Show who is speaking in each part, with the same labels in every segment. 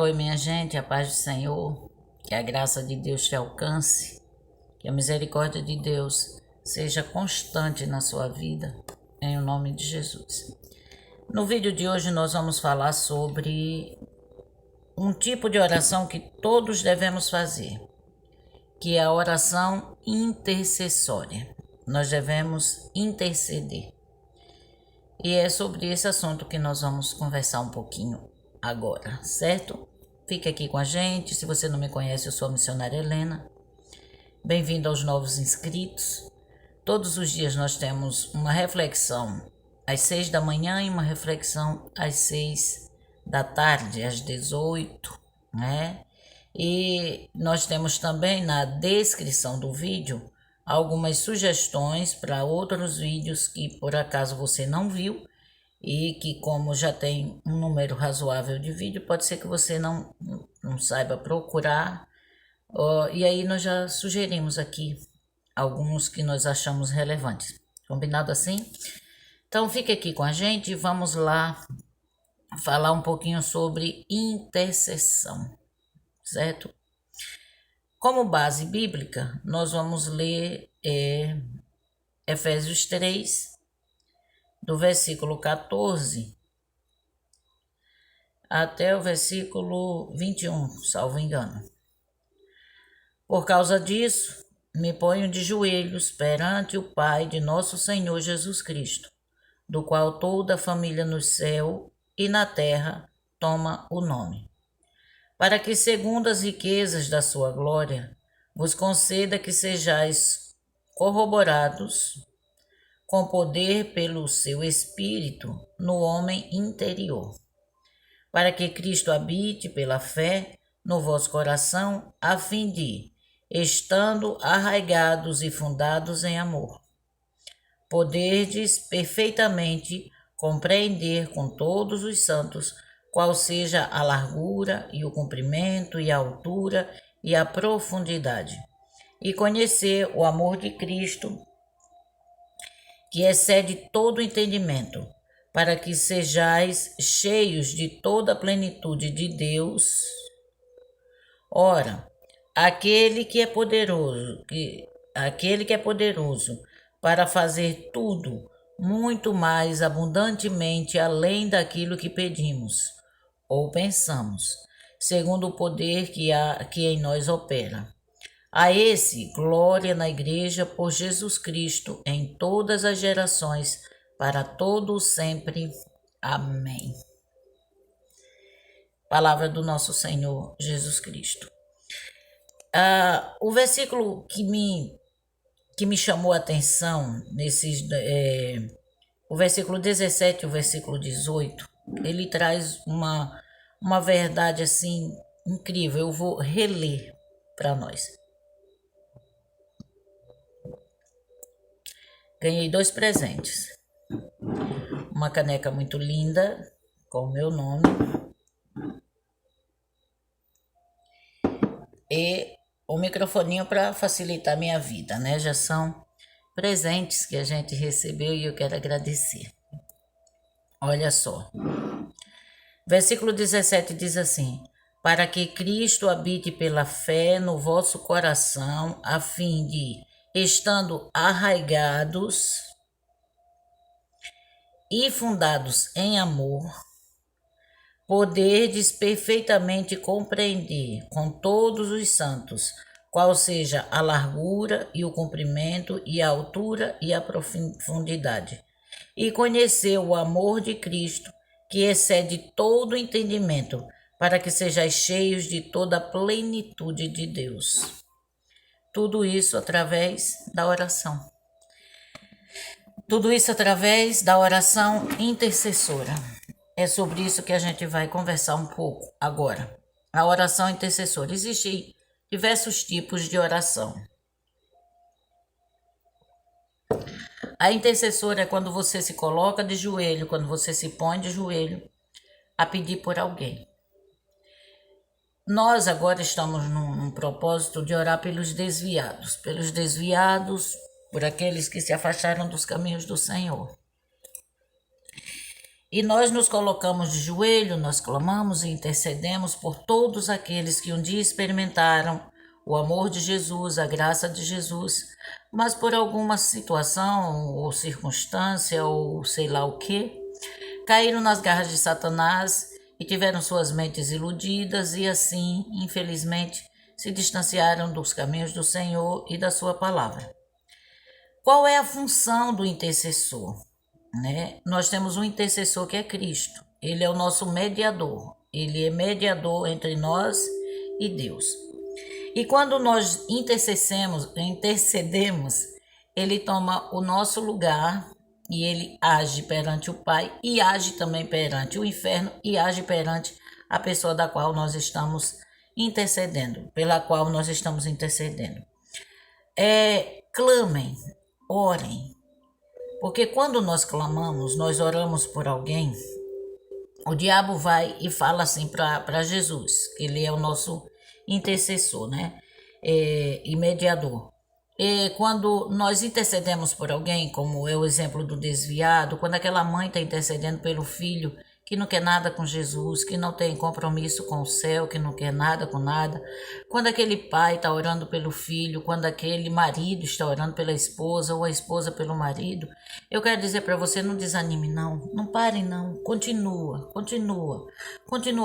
Speaker 1: Oi, minha gente, a paz do Senhor, que a graça de Deus te alcance, que a misericórdia de Deus seja constante na sua vida, em o nome de Jesus. No vídeo de hoje nós vamos falar sobre um tipo de oração que todos devemos fazer, que é a oração intercessória. Nós devemos interceder. E é sobre esse assunto que nós vamos conversar um pouquinho agora, certo? Fique aqui com a gente. Se você não me conhece, eu sou a missionária Helena. Bem-vindo aos novos inscritos. Todos os dias nós temos uma reflexão às 6 da manhã e uma reflexão às 6 da tarde, às 18, né? E nós temos também na descrição do vídeo algumas sugestões para outros vídeos que por acaso você não viu e que, como já tem um número razoável de vídeo, pode ser que você não saiba procurar. E aí nós já sugerimos aqui alguns que nós achamos relevantes. Combinado assim? Então fique aqui com a gente e vamos lá falar um pouquinho sobre intercessão, certo? Como base bíblica, nós vamos ler Efésios 3, do versículo 14 até o versículo 21, salvo engano. Por causa disso, me ponho de joelhos perante o Pai de nosso Senhor Jesus Cristo, do qual toda a família no céu e na terra toma o nome, para que, segundo as riquezas da sua glória, vos conceda que sejais corroborados com poder pelo seu Espírito no homem interior, para que Cristo habite pela fé no vosso coração, a fim de, estando arraigados e fundados em amor, poderdes perfeitamente compreender com todos os santos qual seja a largura e o comprimento e a altura e a profundidade, e conhecer o amor de Cristo, que excede todo entendimento, para que sejais cheios de toda a plenitude de Deus. Ora, aquele que é poderoso para fazer tudo muito mais abundantemente além daquilo que pedimos ou pensamos, segundo o poder que em nós opera. A esse, glória na Igreja por Jesus Cristo em todas as gerações, para todos sempre. Amém. Palavra do nosso Senhor Jesus Cristo. O versículo que me chamou a atenção, o versículo 17 e o versículo 18, ele traz uma verdade assim incrível. Eu vou reler para nós. Ganhei 2 presentes. Uma caneca muito linda, com o meu nome. E o microfoninho para facilitar minha vida, né? Já são presentes que a gente recebeu e eu quero agradecer. Olha só. Versículo 17 diz assim: para que Cristo habite pela fé no vosso coração, a fim de, estando arraigados e fundados em amor, poderdes perfeitamente compreender com todos os santos qual seja a largura e o comprimento e a altura e a profundidade, e conhecer o amor de Cristo, que excede todo entendimento, para que sejais cheios de toda a plenitude de Deus. Tudo isso através da oração. Tudo isso através da oração intercessora. É sobre isso que a gente vai conversar um pouco agora. A oração intercessora. Existem diversos tipos de oração. A intercessora é quando você se coloca de joelho, quando você se põe de joelho a pedir por alguém. Nós agora estamos num propósito de orar pelos desviados, por aqueles que se afastaram dos caminhos do Senhor. E nós nos colocamos de joelho, nós clamamos e intercedemos por todos aqueles que um dia experimentaram o amor de Jesus, a graça de Jesus, mas por alguma situação ou circunstância ou sei lá o que, caíram nas garras de Satanás e tiveram suas mentes iludidas e assim, infelizmente, se distanciaram dos caminhos do Senhor e da sua palavra. Qual é a função do intercessor? Nós temos um intercessor que é Cristo. Ele é o nosso mediador. Ele é mediador entre nós e Deus. E quando nós intercedemos, ele toma o nosso lugar e ele age perante o Pai e age também perante o inferno e age perante a pessoa da qual nós estamos intercedendo, pela qual nós estamos intercedendo. Clamem, orem. Porque quando nós clamamos, nós oramos por alguém, o diabo vai e fala assim para Jesus, que ele é o nosso intercessor, e mediador. E quando nós intercedemos por alguém, como é o exemplo do desviado, quando aquela mãe está intercedendo pelo filho que não quer nada com Jesus, que não tem compromisso com o céu, que não quer nada com nada, quando aquele pai está orando pelo filho, quando aquele marido está orando pela esposa ou a esposa pelo marido, eu quero dizer para você, não desanime não pare não, continua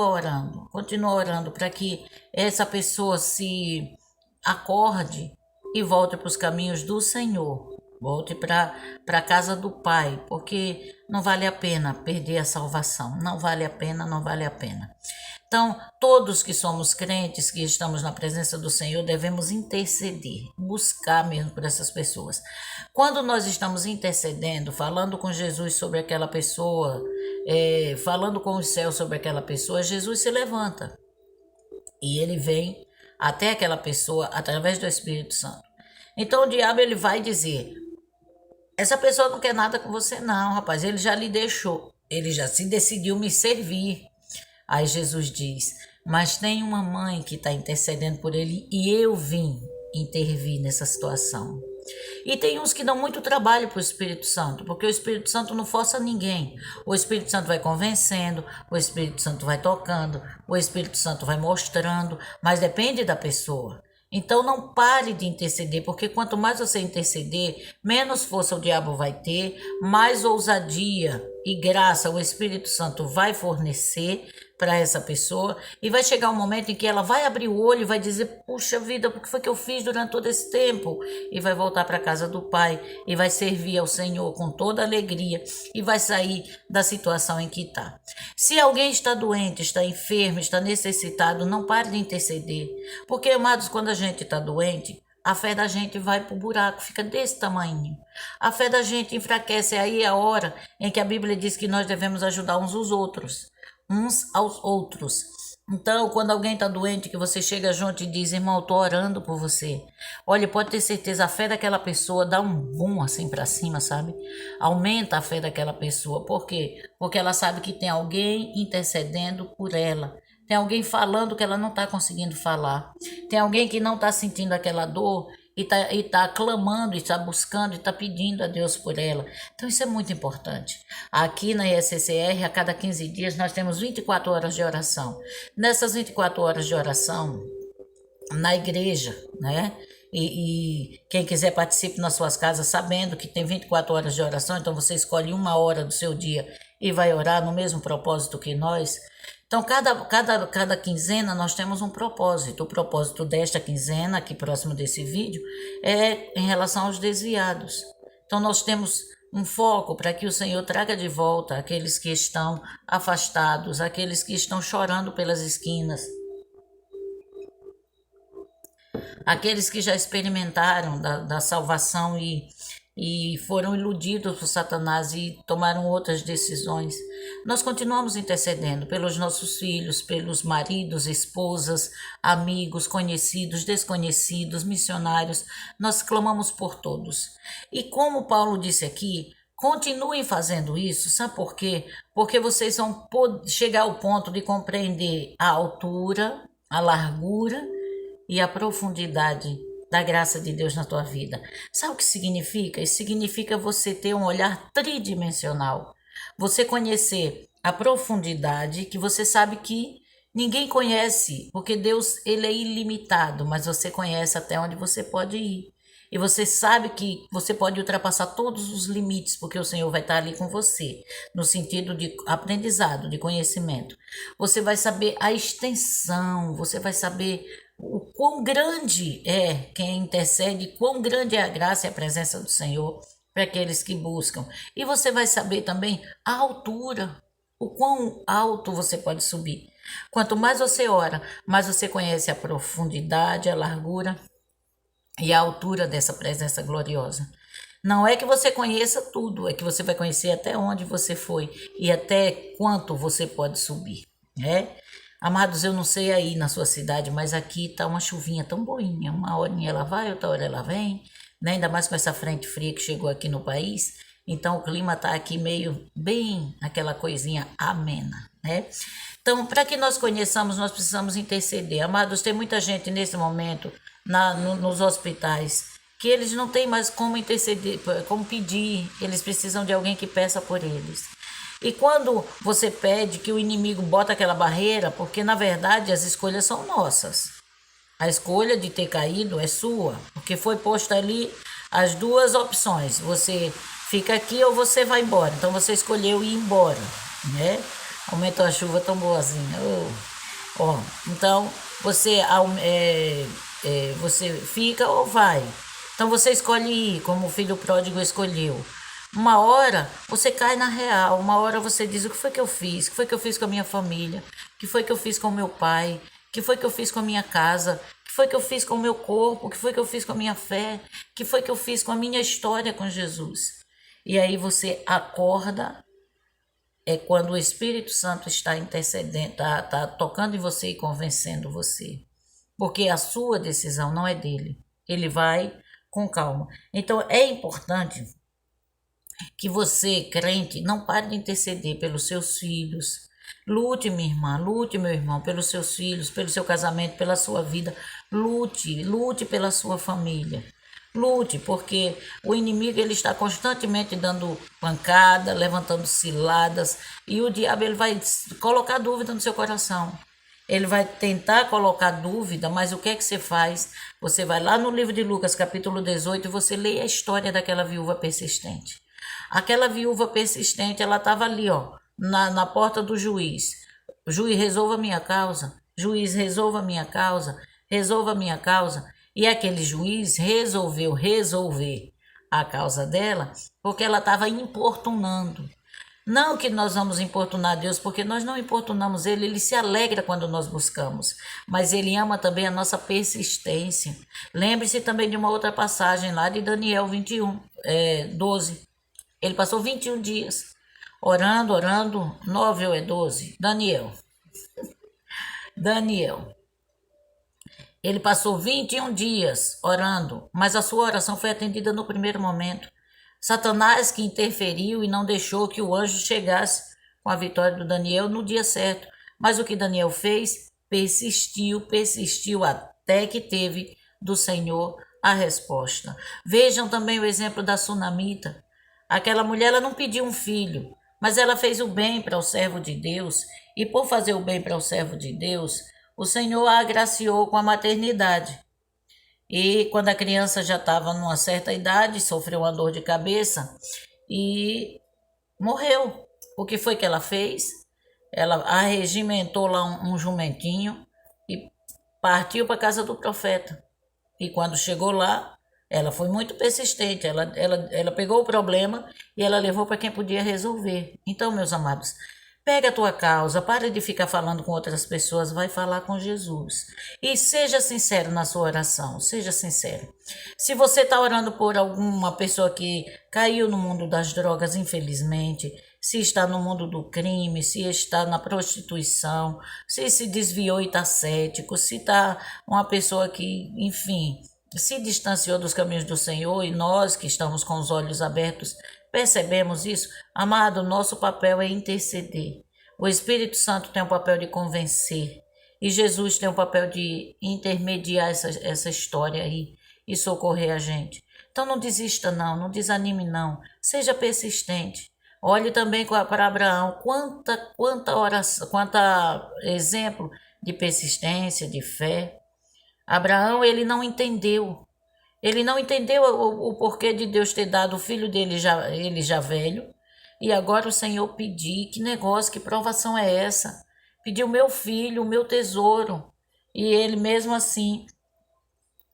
Speaker 1: orando para que essa pessoa se acorde e volte para os caminhos do Senhor. Volte para a casa do Pai, porque não vale a pena perder a salvação. Não vale a pena. Então, todos que somos crentes, que estamos na presença do Senhor, devemos interceder, buscar mesmo por essas pessoas. Quando nós estamos intercedendo, falando com Jesus sobre aquela pessoa, falando com os céus sobre aquela pessoa, Jesus se levanta e ele vem até aquela pessoa através do Espírito Santo. Então, o diabo ele vai dizer: essa pessoa não quer nada com você não, rapaz, ele já lhe deixou, ele já se decidiu me servir. Aí Jesus diz: mas tem uma mãe que está intercedendo por ele e eu vim intervir nessa situação. E tem uns que dão muito trabalho para o Espírito Santo, porque o Espírito Santo não força ninguém. O Espírito Santo vai convencendo, o Espírito Santo vai tocando, o Espírito Santo vai mostrando, mas depende da pessoa. Então não pare de interceder, porque quanto mais você interceder, menos força o diabo vai ter, mais ousadia e graça o Espírito Santo vai fornecer para essa pessoa, e vai chegar um momento em que ela vai abrir o olho e vai dizer: puxa vida, o que foi que eu fiz durante todo esse tempo? E vai voltar para a casa do Pai e vai servir ao Senhor com toda alegria e vai sair da situação em que está. Se alguém está doente, está enfermo, está necessitado, não pare de interceder, porque, amados, quando a gente está doente, a fé da gente vai pro buraco, fica desse tamanho. A fé da gente enfraquece. Aí é a hora em que a Bíblia diz que nós devemos ajudar uns aos outros. Então, quando alguém está doente, que você chega junto e diz: irmão, eu estou orando por você. Olha, pode ter certeza, a fé daquela pessoa dá um boom assim para cima, sabe? Aumenta a fé daquela pessoa. Por quê? Porque ela sabe que tem alguém intercedendo por ela. Tem alguém falando que ela não está conseguindo falar. Tem alguém que não está sentindo aquela dor e tá clamando, e está buscando, e está pedindo a Deus por ela. Então isso é muito importante. Aqui na ISCCR, a cada 15 dias, nós temos 24 horas de oração. Nessas 24 horas de oração, na igreja, E quem quiser participe nas suas casas, sabendo que tem 24 horas de oração, então você escolhe uma hora do seu dia e vai orar no mesmo propósito que nós. Então, cada quinzena nós temos um propósito. O propósito desta quinzena, aqui próximo desse vídeo, é em relação aos desviados. Então, nós temos um foco para que o Senhor traga de volta aqueles que estão afastados, aqueles que estão chorando pelas esquinas, aqueles que já experimentaram da salvação e foram iludidos por Satanás e tomaram outras decisões. Nós continuamos intercedendo pelos nossos filhos, pelos maridos, esposas, amigos, conhecidos, desconhecidos, missionários. Nós clamamos por todos. E como Paulo disse aqui, continuem fazendo isso. Sabe por quê? Porque vocês vão chegar ao ponto de compreender a altura, a largura e a profundidade da graça de Deus na tua vida. Sabe o que significa? Isso significa você ter um olhar tridimensional. Você conhecer a profundidade que você sabe que ninguém conhece, porque Deus, ele é ilimitado, mas você conhece até onde você pode ir. E você sabe que você pode ultrapassar todos os limites, porque o Senhor vai estar ali com você, no sentido de aprendizado, de conhecimento. Você vai saber a extensão, você vai saber o quão grande é quem intercede, quão grande é a graça e a presença do Senhor para aqueles que buscam. E você vai saber também a altura, o quão alto você pode subir. Quanto mais você ora, mais você conhece a profundidade, a largura e a altura dessa presença gloriosa. Não é que você conheça tudo, é que você vai conhecer até onde você foi e até quanto você pode subir, né? Amados, eu não sei aí na sua cidade, mas aqui tá uma chuvinha tão boinha. Uma horinha ela vai, outra hora ela vem, né? Ainda mais com essa frente fria que chegou aqui no país. Então o clima tá aqui meio bem aquela coisinha amena, né? Então, para que nós conheçamos, nós precisamos interceder. Amados, tem muita gente nesse momento nos hospitais que eles não têm mais como interceder, como pedir, eles precisam de alguém que peça por eles. E quando você pede que o inimigo bota aquela barreira, porque na verdade as escolhas são nossas. A escolha de ter caído é sua, porque foi posta ali as duas opções. Você fica aqui ou você vai embora. Então você escolheu ir embora, né? Aumentou a chuva tão boazinha. Ó, então você fica ou vai. Então você escolhe ir, como o filho pródigo escolheu. Uma hora você cai na real, uma hora você diz: o que foi que eu fiz? O que foi que eu fiz com a minha família? O que foi que eu fiz com o meu pai? O que foi que eu fiz com a minha casa? O que foi que eu fiz com o meu corpo? O que foi que eu fiz com a minha fé? O que foi que eu fiz com a minha história com Jesus? E aí você acorda, é quando o Espírito Santo está intercedendo, está tocando em você e convencendo você. Porque a sua decisão não é dele. Ele vai com calma. Então é importante que você, crente, não pare de interceder pelos seus filhos. Lute, minha irmã, lute, meu irmão, pelos seus filhos, pelo seu casamento, pela sua vida. Lute pela sua família. Lute, porque o inimigo ele está constantemente dando pancada, levantando ciladas, e o diabo ele vai colocar dúvida no seu coração. Ele vai tentar colocar dúvida, mas o que é que você faz? Você vai lá no livro de Lucas, capítulo 18, e você lê a história daquela viúva persistente. Aquela viúva persistente, ela estava ali, ó, na porta do juiz. Juiz, resolva a minha causa. Juiz, resolva a minha causa. Resolva a minha causa. E aquele juiz resolveu resolver a causa dela porque ela estava importunando. Não que nós vamos importunar Deus, porque nós não importunamos Ele, Ele se alegra quando nós buscamos, mas Ele ama também a nossa persistência. Lembre-se também de uma outra passagem lá de Daniel 21, 12. Ele passou 21 dias orando, 9 ou é 12? Daniel. Ele passou 21 dias orando, mas a sua oração foi atendida no primeiro momento. Satanás que interferiu e não deixou que o anjo chegasse com a vitória do Daniel no dia certo. Mas o que Daniel fez? Persistiu até que teve do Senhor a resposta. Vejam também o exemplo da sunamita. Aquela mulher ela não pediu um filho, mas ela fez o bem para o servo de Deus. E por fazer o bem para o servo de Deus, o Senhor a agraciou com a maternidade. E quando a criança já estava numa certa idade, sofreu uma dor de cabeça e morreu. O que foi que ela fez? Ela arregimentou lá um jumentinho e partiu para a casa do profeta. E quando chegou lá, ela foi muito persistente. Ela pegou o problema e ela levou para quem podia resolver. Então, meus amados, pega a tua causa, para de ficar falando com outras pessoas, vai falar com Jesus. E seja sincero na sua oração, seja sincero. Se você está orando por alguma pessoa que caiu no mundo das drogas, infelizmente, se está no mundo do crime, se está na prostituição, se desviou e está cético, se está uma pessoa que, enfim, se distanciou dos caminhos do Senhor e nós que estamos com os olhos abertos, percebemos isso? Amado, nosso papel é interceder. O Espírito Santo tem o papel de convencer. E Jesus tem o papel de intermediar essa história aí e socorrer a gente. Então não desista não, não desanime não. Seja persistente. Olhe também para Abraão, quanta oração, quanta exemplo de persistência, de fé. Abraão, ele não entendeu o porquê de Deus ter dado o filho dele ele já velho, e agora o Senhor pedir, que negócio, que provação é essa? Pediu meu filho, o meu tesouro, e ele mesmo assim,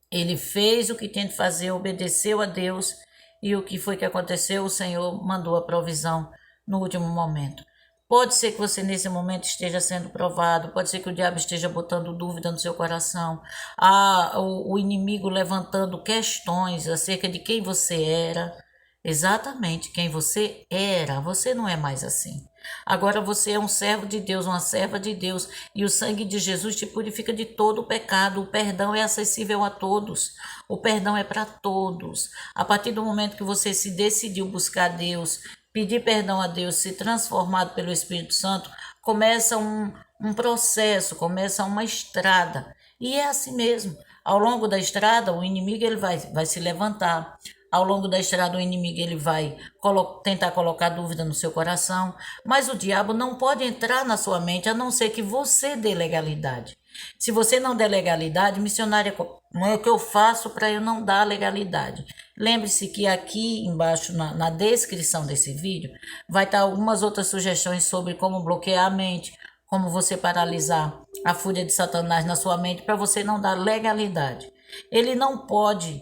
Speaker 1: ele fez o que tinha de fazer, obedeceu a Deus, e o que foi que aconteceu? O Senhor mandou a provisão no último momento. Pode ser que você nesse momento esteja sendo provado, pode ser que o diabo esteja botando dúvida no seu coração, o inimigo levantando questões acerca de quem você era, exatamente quem você era, você não é mais assim. Agora você é um servo de Deus, uma serva de Deus, e o sangue de Jesus te purifica de todo o pecado. O perdão é acessível a todos, o perdão é para todos. A partir do momento que você se decidiu buscar Deus, pedir perdão a Deus, ser transformado pelo Espírito Santo, começa um processo, começa uma estrada. E é assim mesmo. Ao longo da estrada, o inimigo ele vai se levantar. Ao longo da estrada, o inimigo ele vai tentar colocar dúvida no seu coração. Mas o diabo não pode entrar na sua mente, a não ser que você dê legalidade. Se você não der legalidade, missionária, não é o que eu faço para eu não dar legalidade. Lembre-se que aqui embaixo, na descrição desse vídeo, vai estar algumas outras sugestões sobre como bloquear a mente, como você paralisar a fúria de Satanás na sua mente para você não dar legalidade. Ele não pode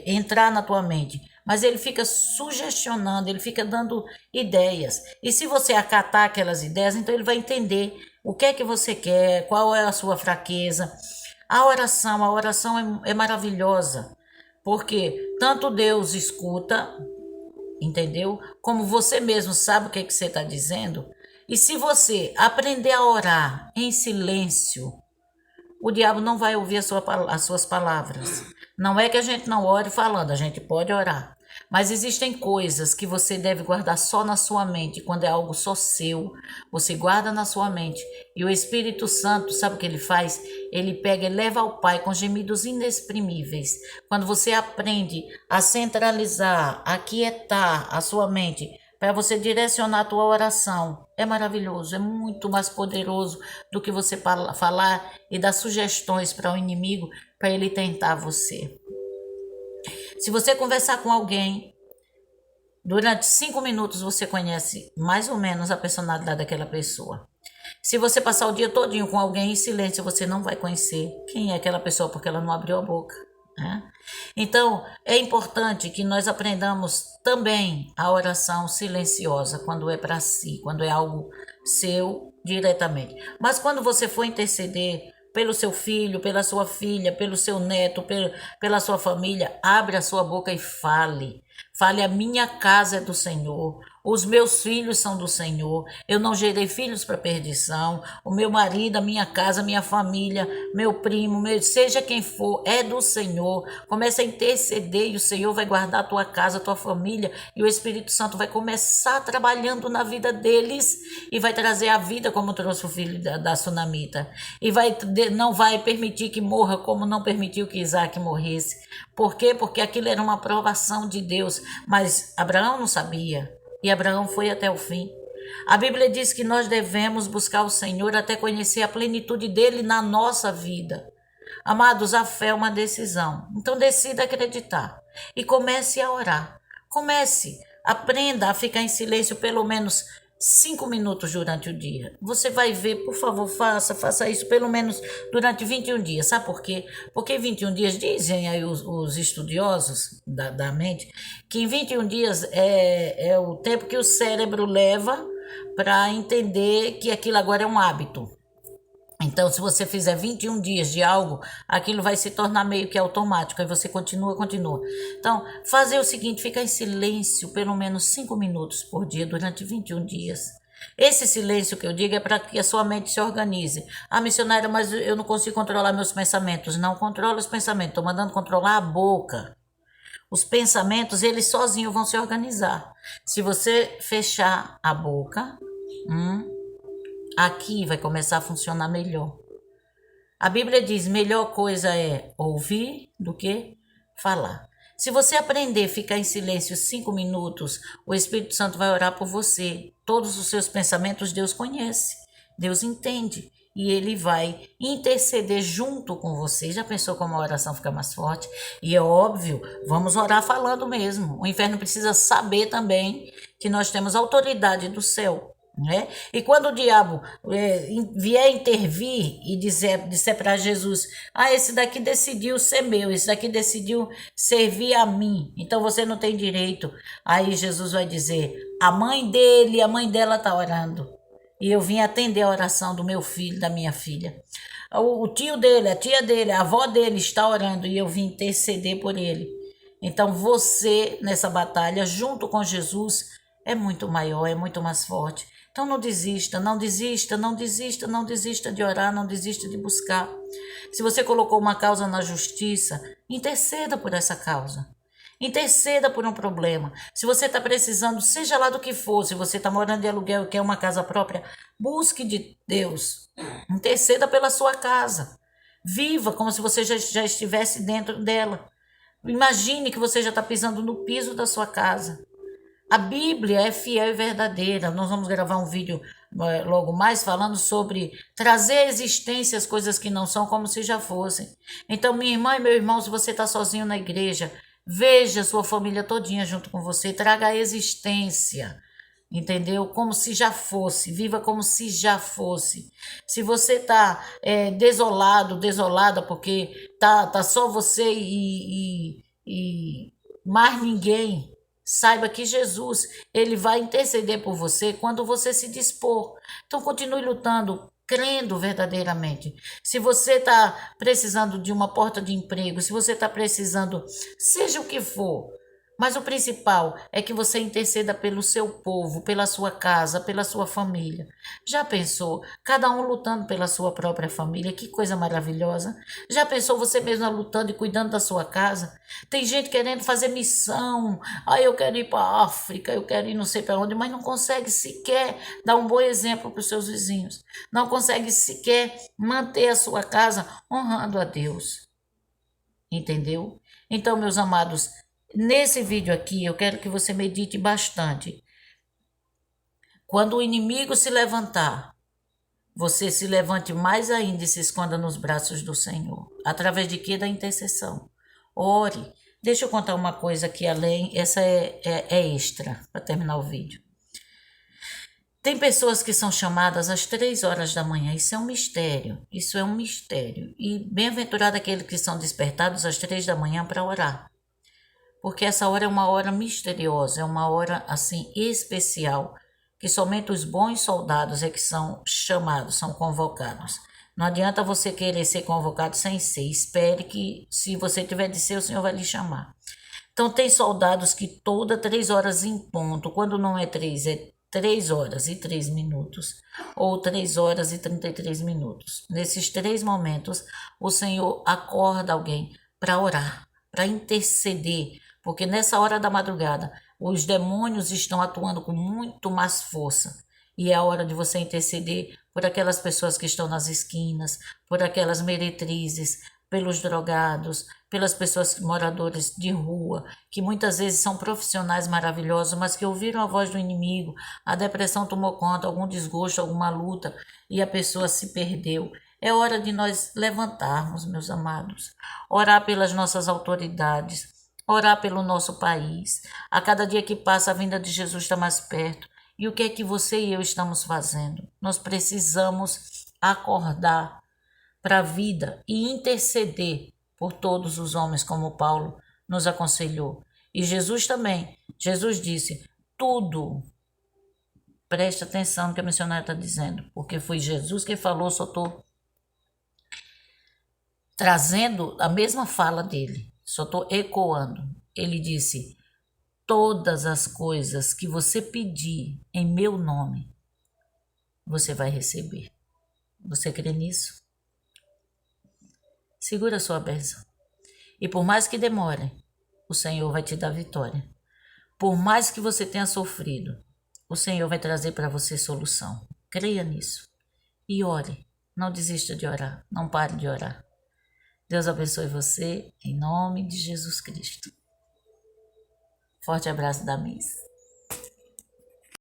Speaker 1: entrar na tua mente, mas ele fica sugestionando, ele fica dando ideias. E se você acatar aquelas ideias, então ele vai entender o que é que você quer, qual é a sua fraqueza. A oração é maravilhosa, porque tanto Deus escuta, entendeu? Como você mesmo sabe o que é que você está dizendo. E se você aprender a orar em silêncio, o diabo não vai ouvir as suas palavras. Não é que a gente não ore falando, a gente pode orar. Mas existem coisas que você deve guardar só na sua mente. Quando é algo só seu, você guarda na sua mente. E o Espírito Santo, sabe o que ele faz? Ele pega e leva ao Pai com gemidos inexprimíveis. Quando você aprende a centralizar, a quietar a sua mente, para você direcionar a tua oração, é maravilhoso, é muito mais poderoso do que você falar e dar sugestões para o inimigo, para ele tentar você. Se você conversar com alguém, durante 5 minutos você conhece mais ou menos a personalidade daquela pessoa. Se você passar o dia todinho com alguém em silêncio, você não vai conhecer quem é aquela pessoa, porque ela não abriu a boca. Então, é importante que nós aprendamos também a oração silenciosa, quando é para si, quando é algo seu diretamente. Mas quando você for interceder pelo seu filho, pela sua filha, pelo seu neto, pela sua família, abre a sua boca e fale. Fale, a minha casa é do Senhor, os meus filhos são do Senhor, eu não gerei filhos para perdição, o meu marido, a minha casa, a minha família, meu primo, seja quem for, é do Senhor. Comece a interceder e o Senhor vai guardar a tua casa, a tua família, e o Espírito Santo vai começar trabalhando na vida deles e vai trazer a vida como trouxe o filho da sunamita. E não vai permitir que morra como não permitiu que Isaac morresse. Por quê? Porque aquilo era uma provação de Deus, mas Abraão não sabia. E Abraão foi até o fim. A Bíblia diz que nós devemos buscar o Senhor até conhecer a plenitude dele na nossa vida. Amados, a fé é uma decisão. Então decida acreditar e comece a orar. Aprenda a ficar em silêncio pelo menos 5 minutos durante o dia. Você vai ver, por favor, faça isso pelo menos durante 21 dias. Sabe por quê? Porque 21 dias, dizem aí os estudiosos da mente, que em 21 dias é o tempo que o cérebro leva para entender que aquilo agora é um hábito. Então, se você fizer 21 dias de algo, aquilo vai se tornar meio que automático. Aí você continua. Então, fazer o seguinte, ficar em silêncio pelo menos 5 minutos por dia durante 21 dias. Esse silêncio que eu digo é para que a sua mente se organize. Ah, missionária, mas eu não consigo controlar meus pensamentos. Não controla os pensamentos, estou mandando controlar a boca. Os pensamentos, eles sozinhos vão se organizar. Se você fechar a boca... aqui vai começar a funcionar melhor. A Bíblia diz, melhor coisa é ouvir do que falar. Se você aprender a ficar em silêncio 5 minutos, o Espírito Santo vai orar por você. Todos os seus pensamentos Deus conhece, Deus entende. E ele vai interceder junto com você. Já pensou como a oração fica mais forte? E é óbvio, vamos orar falando mesmo. O inferno precisa saber também que nós temos autoridade do céu, né? E quando o diabo vier intervir e disser para Jesus: esse daqui decidiu ser meu, esse daqui decidiu servir a mim, então você não tem direito. Aí Jesus vai dizer: a mãe dele, a mãe dela está orando. E eu vim atender a oração do meu filho, da minha filha. O tio dele, a tia dele, a avó dele está orando e eu vim interceder por ele. Então você, nessa batalha, junto com Jesus, é muito maior, é muito mais forte. Então não desista, não desista, não desista, não desista de orar, não desista de buscar. Se você colocou uma causa na justiça, interceda por essa causa. Interceda por um problema. Se você está precisando, seja lá do que for, se você está morando de aluguel e quer uma casa própria, busque de Deus. Interceda pela sua casa. Viva como se você já estivesse dentro dela. Imagine que você já está pisando no piso da sua casa. A Bíblia é fiel e verdadeira. Nós vamos gravar um vídeo logo mais falando sobre trazer à existência as coisas que não são como se já fossem. Então, minha irmã e meu irmão, se você está sozinho na igreja, veja sua família todinha junto com você, traga a existência, entendeu? Como se já fosse, viva como se já fosse. Se você está desolado, desolada, porque tá só você e mais ninguém, saiba que Jesus, ele vai interceder por você quando você se dispor. Então continue lutando, crendo verdadeiramente. Se você está precisando de uma porta de emprego, se você está precisando, seja o que for, mas o principal é que você interceda pelo seu povo, pela sua casa, pela sua família. Já pensou? Cada um lutando pela sua própria família, que coisa maravilhosa. Já pensou você mesma lutando e cuidando da sua casa? Tem gente querendo fazer missão. Eu quero ir para a África, eu quero ir não sei para onde, mas não consegue sequer dar um bom exemplo para os seus vizinhos. Não consegue sequer manter a sua casa honrando a Deus. Entendeu? Então, meus amados, nesse vídeo aqui eu quero que você medite bastante. Quando o inimigo se levantar, você se levante mais ainda e se esconda nos braços do Senhor. Através de quê? Da intercessão. Ore. Deixa eu contar uma coisa aqui além, essa é extra, para terminar o vídeo. Tem pessoas que são chamadas às 3 horas da manhã, isso é um mistério, E bem-aventurado aqueles que são despertados às 3 da manhã para orar. Porque essa hora é uma hora misteriosa, é uma hora assim especial, que somente os bons soldados é que são chamados, são convocados. Não adianta você querer ser convocado sem ser, espere que se você tiver de ser, o Senhor vai lhe chamar. Então tem soldados que toda 3 horas em ponto, quando não é 3, é 3 horas e 3 minutos, ou 3 horas e 33 minutos. Nesses 3 momentos, o Senhor acorda alguém para orar, para interceder, porque nessa hora da madrugada, os demônios estão atuando com muito mais força. E é a hora de você interceder por aquelas pessoas que estão nas esquinas, por aquelas meretrizes, pelos drogados, pelas pessoas moradores de rua, que muitas vezes são profissionais maravilhosos, mas que ouviram a voz do inimigo, a depressão tomou conta, algum desgosto, alguma luta, e a pessoa se perdeu. É hora de nós levantarmos, meus amados, orar pelas nossas autoridades, orar pelo nosso país. A cada dia que passa, a vinda de Jesus está mais perto. E o que é que você e eu estamos fazendo? Nós precisamos acordar para a vida e interceder por todos os homens, como Paulo nos aconselhou. E Jesus também. Jesus disse, tudo. Preste atenção no que a missionária está dizendo, porque foi Jesus quem falou, só estou trazendo a mesma fala dele, só estou ecoando. Ele disse, todas as coisas que você pedir em meu nome, você vai receber. Você crê nisso? Segura a sua bênção. E por mais que demore, o Senhor vai te dar vitória. Por mais que você tenha sofrido, o Senhor vai trazer para você solução. Creia nisso. E ore. Não desista de orar. Não pare de orar. Deus abençoe você, em nome de Jesus Cristo. Forte abraço da Miss.